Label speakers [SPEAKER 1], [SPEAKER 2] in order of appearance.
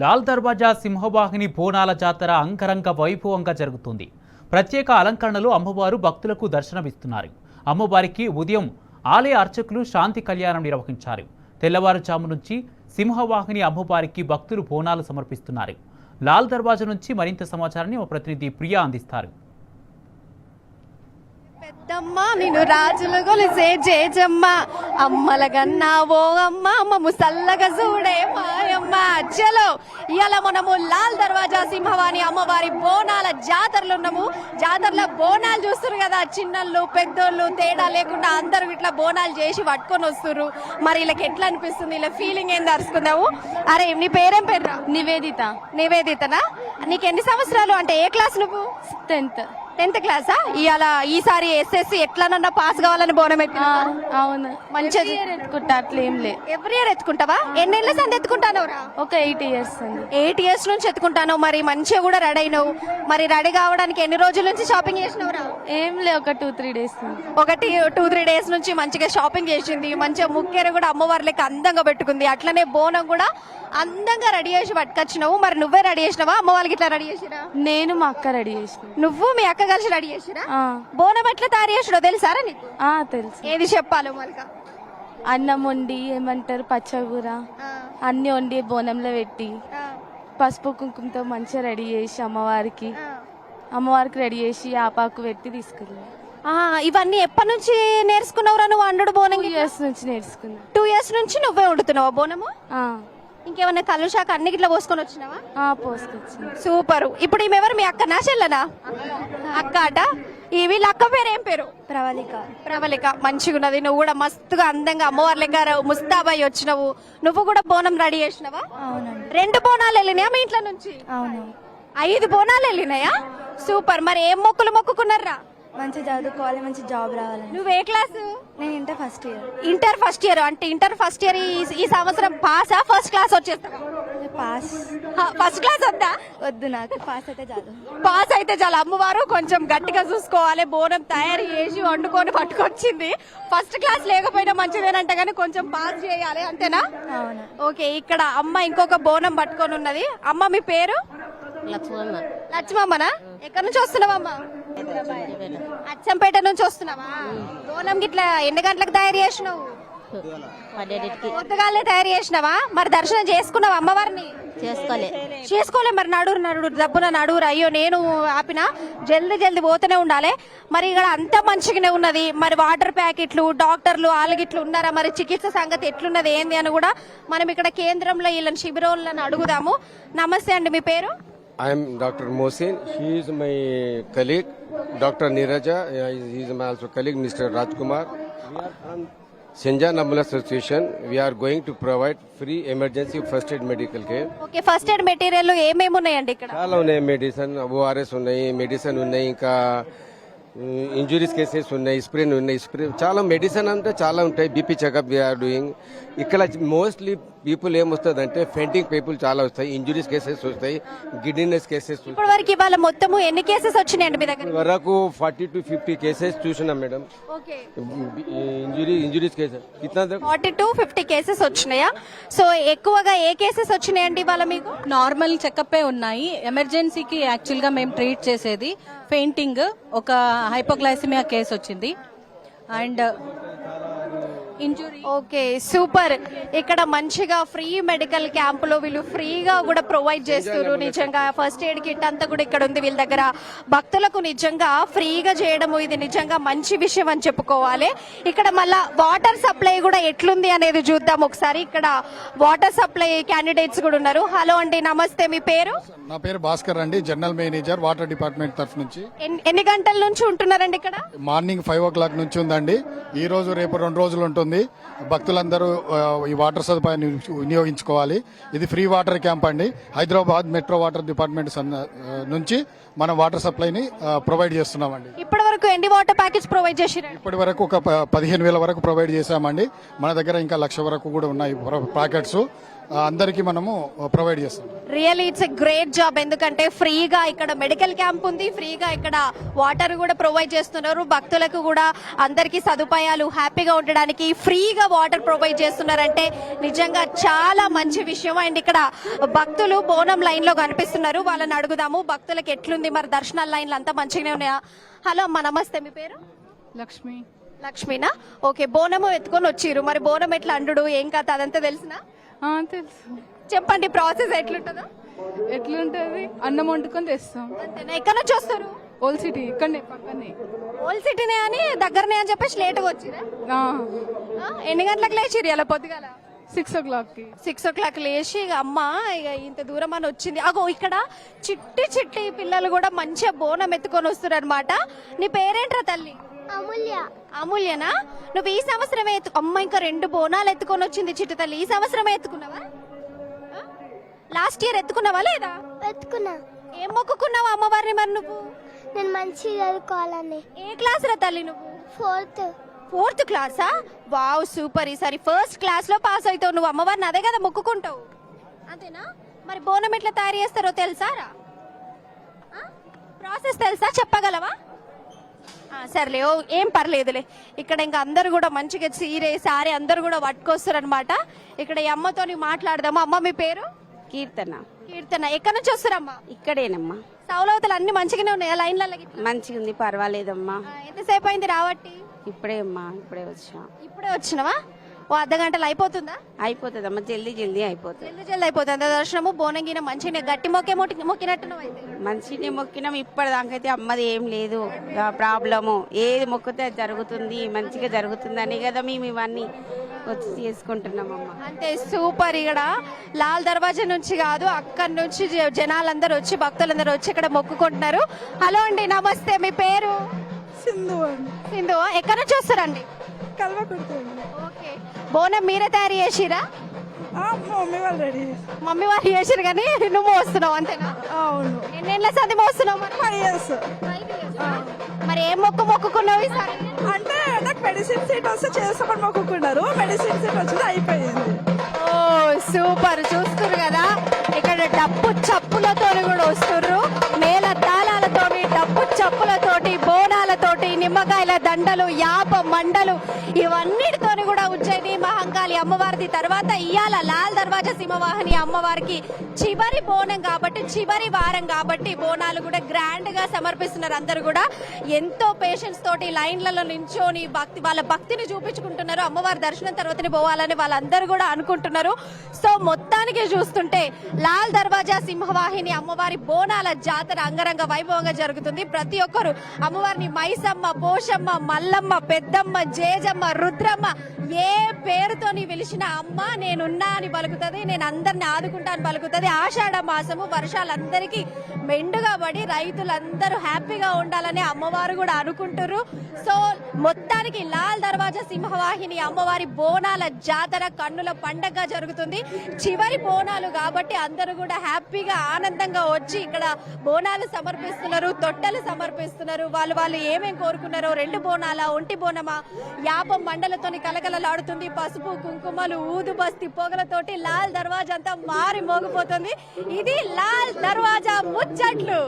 [SPEAKER 1] లాల్ దర్వాజా సింహవాహిని బోనాల జాతర అంగరంగ వైభవంగా జరుగుతుంది. ప్రత్యేక అలంకరణలు అమ్మవారు భక్తులకు దర్శనమిస్తున్నారు. అమ్మవారికి ఉదయం ఆలయ అర్చకులు శాంతి కళ్యాణం నిర్వహించారు. తెల్లవారుజాము నుంచి సింహవాహిని అమ్మవారికి భక్తులు బోనాలు సమర్పిస్తున్నారు. లాల్ దర్వాజా నుంచి మరింత సమాచారాన్ని మా ప్రతినిధి ప్రియా అందిస్తారు.
[SPEAKER 2] పెద్దమ్మ నిన్ను రాజులు గొలిసే జేజమ్మ అమ్మలగన్నా ఓ అమ్మ అమ్మము సల్లగా చూడే మాయమ్మ. చలో ఇవాళ మనము లాల్ దర్వాజా సింహవాణి అమ్మవారి బోనాల జాతరలో ఉన్నాము. జాతరలో బోనాలు చూస్తున్నారు కదా, చిన్నళ్ళు పెద్దోళ్ళు తేడా లేకుండా అందరూ ఇట్లా బోనాలు చేసి పట్టుకొని వస్తున్నారు. మరి వీళ్ళకి ఎట్లా అనిపిస్తుంది, ఇలా ఫీలింగ్ ఏం దర్శకున్నావు? అరే నీ పేరేం పేరు?
[SPEAKER 3] నివేదిత.
[SPEAKER 2] నివేదితనా? నీకు ఎన్ని సంవత్సరాలు? అంటే ఏ క్లాస్ నువ్వు? 10th క్లాసా? ఇవాళ ఈసారి ఎస్ఎస్సి ఎట్లానన్నా పాస్ కావాలని బోనం ఎత్తినా?
[SPEAKER 3] అవును,
[SPEAKER 2] మంచిగా
[SPEAKER 3] ఎత్తుకుంటా. అట్లేం లే,
[SPEAKER 2] ఎవ్రీ ఇయర్ ఎత్తుకుంటావా? ఎన్నేళ్ళ సంది ఎత్తుకుంటాను?
[SPEAKER 3] ఒక 8 years అండి.
[SPEAKER 2] 8 years నుంచి ఎత్తుకుంటాను. మరి మంచిగా కూడా రెడీ అయినావు. మరి రెడీ కావడానికి ఎన్ని రోజుల నుంచి షాపింగ్ చేసినవురా?
[SPEAKER 3] ఏం లే, ఒక 2-3 days.
[SPEAKER 2] ఒకటి 2-3 days నుంచి మంచిగా షాపింగ్ చేసింది. మంచిగా ముక్కేరు కూడా అమ్మవారి లెక్క అందంగా పెట్టుకుంది. అట్లనే బోనం కూడా అందంగా రెడీ చేసి పట్టుకొచ్చినావు. మరి నువ్వే రెడీ చేసినావా, అమ్మ వాళ్ళకి ఇట్లా రెడీ చేసిరా?
[SPEAKER 3] నేను మా అక్క రెడీ చేసిన.
[SPEAKER 2] నువ్వు మీ అక్క కలిసి రెడీ చేసిరా? బోనం ఎట్లా తయారు చేసినావు తెలుసారా నీకు?
[SPEAKER 3] తెలుసు.
[SPEAKER 2] ఏది చెప్పాలి మళ్ళీ?
[SPEAKER 3] అన్నం వండి, ఏమంటారు, పచ్చగూర అన్ని వండి బోనంలో పెట్టి పసుపు కుంకుమతో మంచిగా రెడీ చేసి అమ్మవారికి రెడీ చేసి ఆపాకు పెట్టి తీసుకెళ్ళి.
[SPEAKER 2] ఇవన్నీ ఎప్పటి నుంచి నేర్చుకున్నావురా నువ్వు వండుడు బోనం?
[SPEAKER 3] 2 years నుంచి నేర్చుకున్నా.
[SPEAKER 2] 2 years నుంచి నువ్వే వండుతున్నావా బోనము? ఇంకేమన్నా కళ్ళు శాఖ అన్ని గిట్లా పోసుకొని వచ్చినావా?
[SPEAKER 3] పోసుకొచ్చి.
[SPEAKER 2] సూపర్. ఇప్పుడు ఈమె ఎవరు, మీ అక్క నా చెల్లెనా? అక్క అట. ఈ వీళ్ళ అక్క పేరు ఏం పేరు? ప్రవళిక. మంచిగా ఉన్నది. నువ్వు కూడా మస్తుగా అందంగా అమ్మవారి లెక్క ముస్తాబాయి వచ్చినావు. నువ్వు కూడా బోనం రెడీ చేసినావా? 2 బోనాలు వెళ్ళినాయా మీ ఇంట్లో నుంచి? 5 బోనాలు వెళ్ళినాయా? సూపర్. మరి ఏం మొక్కులు మొక్కుకున్నారా?
[SPEAKER 4] మంచి చదువుకోవాలి, మంచి జాబ్ రావాలి.
[SPEAKER 2] నువ్వు ఏ క్లాసు?
[SPEAKER 4] నేను ఇంటర్ ఫస్ట్ ఇయర్.
[SPEAKER 2] అంటే ఇంటర్ ఫస్ట్ ఇయర్ ఈ సంవత్సరం పాసా, ఫస్ట్ క్లాస్ వచ్చేస్తా?
[SPEAKER 4] పాస్.
[SPEAKER 2] ఫస్ట్ క్లాస్ వద్దా?
[SPEAKER 4] వద్దు, నాకు పాస్ అయితే చాలు.
[SPEAKER 2] పాస్ అయితే చాలు. అమ్మవారు కొంచెం గట్టిగా చూసుకోవాలి. బోనం తయారు చేసి వండుకొని పట్టుకొచ్చింది. ఫస్ట్ క్లాస్ లేకపోయినా మంచిదేనంట, కానీ కొంచెం పాస్ చేయాలి, అంతేనా?
[SPEAKER 4] అవును.
[SPEAKER 2] ఓకే. ఇక్కడ అమ్మ ఇంకొక బోనం పట్టుకొని ఉన్నది. అమ్మ మీ పేరు? లక్ష్మమ్మనా? ఎక్కడి నుంచి వస్తున్నావమ్మా? అచ్చంపేట నుంచి వస్తున్నావా? బోనం గిట్లా ఎన్ని గంటలకు తయారు చేసినావు? పొద్దుగాలే తయారు చేసినావా? మరి దర్శనం చేసుకున్నావా అమ్మవారిని? చేసుకోలే. మరి నడురు దబ్బున నడురు. అయ్యో నేను ఆపిన. జల్దీ పోతూనే ఉండాలి. మరి ఇక్కడ అంతా మంచిగానే ఉన్నది. మరి వాటర్ ప్యాకెట్లు, డాక్టర్లు ఆలగిట్లు ఉన్నారా? మరి చికిత్స సంగతి ఎట్లున్నది ఏంది అని కూడా మనం ఇక్కడ కేంద్రంలో వీళ్ళని శిబిరంలను అడుగుదాము. నమస్తే అండి, మీ పేరు?
[SPEAKER 5] I am Dr. Mohsin. He is my colleague, Dr. Niraja. He is my also colleague, Mr. Rajkumar. We are from Senjan Ambulance Association. We are going to provide free emergency first aid medical care.
[SPEAKER 2] Okay. First aid material ఏమేమి ఉన్నాయండి ఇక్కడ?
[SPEAKER 5] చాలా ఉన్నాయి. Medicine, ORS ఉన్నాయి, medicine ఉన్నాయి, ఇంకా injuries cases ఉన్నాయి, spray చాలా మెడిసిన్ అంటే చాలా ఉంటాయి. BP checkup we're doing. ఇక్కడ మోస్ట్లీ పీపుల్ ఏమొస్తుందంటే ఫెయింటింగ్ పీపుల్ చాలా వస్తాయి, ఇంజురీస్ కేసెస్ వస్తాయి, గిడ్నెస్ కేసెస్.
[SPEAKER 2] ఇప్పటి వరకు ఇవాళ మొత్తము ఎన్ని కేసెస్ వచ్చినాయండి మీ దగ్గర?
[SPEAKER 5] వరకు 40 to 50 కేసెస్ చూసినాం madam.
[SPEAKER 2] Okay.
[SPEAKER 5] Injuries cases
[SPEAKER 2] 40 to 50 cases వచ్చినాయా? సో ఎక్కువగా ఏ కేసెస్ వచ్చినాయండి ఇవాళ మీకు?
[SPEAKER 6] నార్మల్ చెకప్ ఉన్నాయి. ఎమర్జెన్సీకి యాక్చువల్ గా మేము ట్రీట్ చేసేది ఫెయింటింగ్, ఒక హైపోగ్లైసిమియా కేసు వచ్చింది, అండ్ ఇంజురీ.
[SPEAKER 2] Okay, super. ఇక్కడ మంచిగా ఫ్రీ మెడికల్ క్యాంపులో వీళ్ళు ఫ్రీగా కూడా ప్రొవైడ్ చేస్తారు. నిజంగా ఫస్ట్ ఎయిడ్ కిట్ అంతా కూడా ఇక్కడ ఉంది వీళ్ళ దగ్గర. భక్తులకు నిజంగా ఫ్రీగా చేయడము ఇది నిజంగా మంచి విషయం అని చెప్పుకోవాలి. ఇక్కడ మళ్ళా వాటర్ సప్లై కూడా ఎట్లుంది అనేది చూద్దాం ఒకసారి. ఇక్కడ వాటర్ సప్లై క్యాండిడేట్స్ కూడా ఉన్నారు. హలో అండి, నమస్తే. మీ పేరు?
[SPEAKER 7] నా పేరు భాస్కర్ అండి, జనరల్ మేనేజర్ వాటర్ డిపార్ట్మెంట్ తరఫు నుంచి.
[SPEAKER 2] ఎన్ని గంటల నుంచి ఉంటున్నారండి ఇక్కడ?
[SPEAKER 7] మార్నింగ్ 5 o'clock నుంచి ఉందండి. ఈ రోజు రేపు 2 రోజులు ఉంటుంది. భక్తులందరూ ఈ వాటర్ సదుపాయాన్ని వినియోగించుకోవాలి. ఇది ఫ్రీ వాటర్ క్యాంప్ అండి. హైదరాబాద్ మెట్రో వాటర్ డిపార్ట్మెంట్ నుంచి మనం వాటర్ సప్లైని ప్రొవైడ్ చేస్తున్నామండి.
[SPEAKER 2] ఇప్పటి వరకు ఎన్ని వాటర్ ప్యాకెట్స్ ప్రొవైడ్ చేశారు?
[SPEAKER 7] ఇప్పటి వరకు ఒక 15,000 వరకు ప్రొవైడ్ చేశామండి. మన దగ్గర ఇంకా 1,00,000 వరకు కూడా ఉన్నాయి ప్యాకెట్స్. అందరికీ మనము ప్రొవైడ్ చేస్తాం.
[SPEAKER 2] Really it's a great job. ఎందుకంటే ఫ్రీగా ఇక్కడ మెడికల్ క్యాంప్ ఉంది, ఫ్రీగా ఇక్కడ వాటర్ కూడా ప్రొవైడ్ చేస్తున్నారు. భక్తులకు కూడా అందరికీ సదుపాయాలు హ్యాపీగా ఉండడానికి ఫ్రీగా వాటర్ ప్రొవైడ్ చేస్తున్నారంటే నిజంగా చాలా మంచి విషయం. అండ్ ఇక్కడ భక్తులు బోనం లైన్ లో కనిపిస్తున్నారు, వాళ్ళని అడుగుదాము భక్తులకు ఎట్లుంది, మరి దర్శనాల లైన్లు అంతా మంచిగానే ఉన్నాయా? హలో అమ్మ, నమస్తే, మీ పేరు?
[SPEAKER 8] లక్ష్మి.
[SPEAKER 2] లక్ష్మీనా? ఓకే, బోనము ఎత్తుకొని వచ్చిర్రు, మరి బోనం ఎట్లా అండు ఏం కథ అదంతా తెలిసినా?
[SPEAKER 8] తెలుసు.
[SPEAKER 2] చెప్పండి ప్రాసెస్ ఎట్లుంటుందో.
[SPEAKER 8] ఎట్లుంటది? అన్నం వండుకొని తెస్తాం.
[SPEAKER 2] అంతేనా? ఎక్కడ నుంచి వస్తారు?
[SPEAKER 8] ఓల్డ్ సిటీ ఇక్కడనే పక్కనే.
[SPEAKER 2] ఓల్డ్ సిటీనే అని దగ్గరనే అని చెప్పేసి లేట్గా వచ్చిరా? ఎన్ని గంటలకు లేచిరు ఇలా పొద్దుగాల?
[SPEAKER 8] 6 o'clock.
[SPEAKER 2] 6 o'clock లేచి ఇక అమ్మ ఇక ఇంత దూరం అని వచ్చింది. అగో ఇక్కడ చిట్టి చిట్టి పిల్లలు కూడా మంచిగా బోనం ఎత్తుకొని వస్తారు అనమాట. నీ పేరేంట్రా తల్లి?
[SPEAKER 9] అమూల్య.
[SPEAKER 2] అమూల్యనా? నువ్వు ఈ సంవత్సరమే అమ్మ ఇంకా 2 బోనాలు ఎత్తుకొని వచ్చింది చిట్టి తల్లి. ఈ సంవత్సరమే ఎత్తుకున్నావా? లాస్ట్ ఇయర్ ఎత్తుకున్నావా లేదా?
[SPEAKER 9] ఎత్తుకున్నా.
[SPEAKER 2] ఏం మొక్కుకున్నావా అమ్మవారిని మరి నువ్వు?
[SPEAKER 9] నేను మంచిగా చదువుకోవాలని.
[SPEAKER 2] ఏ క్లాస్ రా తల్లి నువ్వు?
[SPEAKER 9] 4th
[SPEAKER 2] క్లాసా? Wow super. ఈసారి 1st క్లాస్ లో పాస్ అవుతావు. నువ్వు అమ్మవారిని అదే కదా మొక్కుకుంటావు, అంతేనా? మరి బోనం ఎట్లా తయారు చేస్తారో తెలుసారా? ప్రాసెస్ తెలుసా? చెప్పగలవా? సర్లే, ఓ ఏం పర్లేదులే. ఇక్కడ ఇంకా అందరు కూడా మంచిగా చీరే సారీ అందరు కూడా పట్టుకొస్తారు అనమాట. ఇక్కడ ఈ అమ్మతోని మాట్లాడదాము. అమ్మ మీ పేరు?
[SPEAKER 10] కీర్తన.
[SPEAKER 2] కీర్తన. ఎక్కడి నుంచి వస్తారమ్మా?
[SPEAKER 10] ఇక్కడేనమ్మా.
[SPEAKER 2] సౌలవతలు అన్ని మంచిగానే ఉన్నాయా లైన్లలో?
[SPEAKER 10] మంచిగా ఉంది, పర్వాలేదమ్మా.
[SPEAKER 2] ఎంతసేపు అయింది రావట్టి?
[SPEAKER 10] ఇప్పుడే అమ్మా, ఇప్పుడే వచ్చా.
[SPEAKER 2] ఇప్పుడే వచ్చినవా? ఓ అర్ధ గంటలు అయిపోతుందా?
[SPEAKER 10] అయిపోతుందమ్మా, జల్దీ అయిపోతుంది.
[SPEAKER 2] జల్దీ అయిపోతుంది దర్శనము. బోనంగిన మంచిగా గట్టి మొక్కినట్టు అయితే
[SPEAKER 10] మంచిగా మొక్కినాం. ఇప్పటిదాకైతే అమ్మది ఏం లేదు ప్రాబ్లము. ఏది మొక్కితే అది జరుగుతుంది, మంచిగా జరుగుతుంది అని కదా మేము ఇవన్నీ వచ్చి చేసుకుంటున్నామమ్మా.
[SPEAKER 2] అంతే, సూపర్. ఇక్కడ లాల్ దర్వాజా నుంచి కాదు, అక్కడి నుంచి జనాలందరూ వచ్చి భక్తులందరూ వచ్చి ఇక్కడ మొక్కుకుంటున్నారు. హలో అండి, నమస్తే, మీ పేరు?
[SPEAKER 8] సింధు.
[SPEAKER 2] సింధు. ఎక్కడి నుంచి వస్తారండి?
[SPEAKER 8] కల్వకుర్తి.
[SPEAKER 2] ఓకే, బోనం మీరే తయారు చేసిరా?
[SPEAKER 8] మమ్మీ వాళ్ళు రెడీ.
[SPEAKER 2] మమ్మీ వాళ్ళు చేసిరు కానీ నువ్వు మోస్తున్నావు అంతేనా?
[SPEAKER 8] అవును.
[SPEAKER 2] ఎన్నేళ్ళ సంది మోస్తున్నావు?
[SPEAKER 8] 5 years.
[SPEAKER 2] మరి ఏం మొక్కుకున్నావు ఈసారి?
[SPEAKER 8] అంటే నాకు మెడిసిన్ సీట్ వస్తే చేస్తామని మొక్కుకున్నారు. మెడిసిన్ సీట్ వచ్చింది, అయిపోయింది.
[SPEAKER 2] ఓ సూపర్. చూస్తున్నారు కదా, ఇక్కడ డప్పు చప్పులతో కూడా వస్తుర్రు, మేళ తాళాలతోటి, డప్పు చప్పులతోటి, బోనాలతోటి, నిమ్మకాయల దండలు, యాప మండలు, ఇవన్నిటితోని కూడా ఉజ్జయిని మహంకాళి అమ్మవారిది తర్వాత ఇయాల లాల్ దర్వాజా సింహవాహిని అమ్మవారికి చివరి బోనం కాబట్టి, చివరి వారం కాబట్టి బోనాలు కూడా గ్రాండ్ గా సమర్పిస్తున్నారు. అందరూ కూడా ఎంతో పేషెన్స్ తోటి లైన్లలో నించోని వాళ్ళ భక్తిని చూపించుకుంటున్నారు. అమ్మవారి దర్శనం తర్వాతనే పోవాలని వాళ్ళందరూ కూడా అనుకుంటున్నారు. సో మొత్తానికి చూస్తుంటే లాల్ దర్వాజా సింహవాహిని అమ్మవారి బోనాల జాతర అంగరంగ వైభవంగా జరుగుతుంది. ప్రతి ఒక్కరు అమ్మవారిని మైసమ్మ, పోషమ్మ, మల్లమ్మ, పెద్దమ్మ, జేజమ్మ, రుద్రమ్మ, ఏ పేరుతోని పిలిచిన అమ్మ నేనున్నా అని పలుకుతుంది, నేను అందరిని ఆదుకుంటా అని పలుకుతుంది. ఆషాఢ మాసము వర్షాలందరికీ మెండుగా పడి రైతులందరూ హ్యాపీగా ఉండాలని అమ్మవారు కూడా అనుకుంటారు. సో మొత్తానికి లాల్ దర్వాజా సింహవాహిని అమ్మవారి బోనాల జాతర కన్నుల పండగ జరుగుతుంది. చివరి బోనాలు కాబట్టి అందరూ కూడా హ్యాపీగా ఆనందంగా వచ్చి ఇక్కడ బోనాలు సమర్పిస్తున్నారు, తొట్టెలు సమర్పిస్తున్నారు. వాళ్ళు ఏమేం కోరుకున్నారో, 2 బోనాలా, ఒంటి బోనమా, యాపం మండలతోని కలకలలాడుతుంది. పసుపు కుంకుమలు, ఊదు బస్తి పొగలతోటి లాల్ దర్వాజా అంతా మారి మోగిపోతుంది. ఇది లాల్ దర్వాజా ముచ్చట్లు.